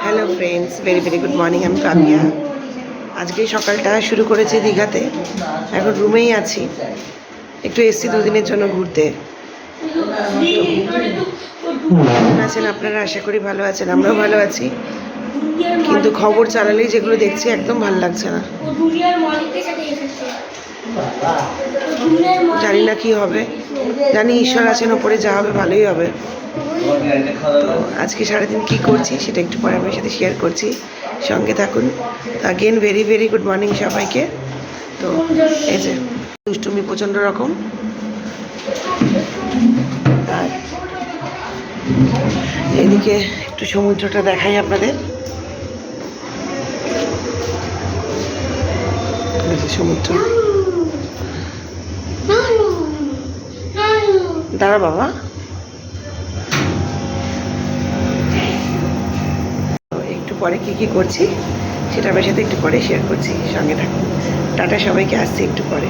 Hello friends, very very good morning. আমি কামিয়া। আজকে সকালটা শুরু করেছি দীঘাতে। এখন রুমেই আছি, একটু এসছি দুদিনের জন্য ঘুরতে। কেমন আছেন আপনারা? আশা করি ভালো আছেন, আমরাও ভালো আছি। কিন্তু খবর চালালেই যেগুলো দেখছি একদম ভালো লাগছে না। জানি না কি হবে, জানি ঈশ্বর আছেন ওপরে, যা হবে ভালোই হবে। তো আজকে সারাদিন কী করছি সেটা একটু পরে আপনার সাথে শেয়ার করছি, সঙ্গে থাকুন। তো again very very good morning সবাইকে। তো এই যে দুষ্টুমি প্রচণ্ড রকম। আর এদিকে একটু সমুদ্রটা দেখাই আপনাদের। সমুদ্র, দাঁড়া বাবা। একটু পরে কি করছি সেটা আপনার সাথে একটু পরে শেয়ার করছি, সঙ্গে থাকুন। টাটা সবাইকে, আসছি একটু পরে।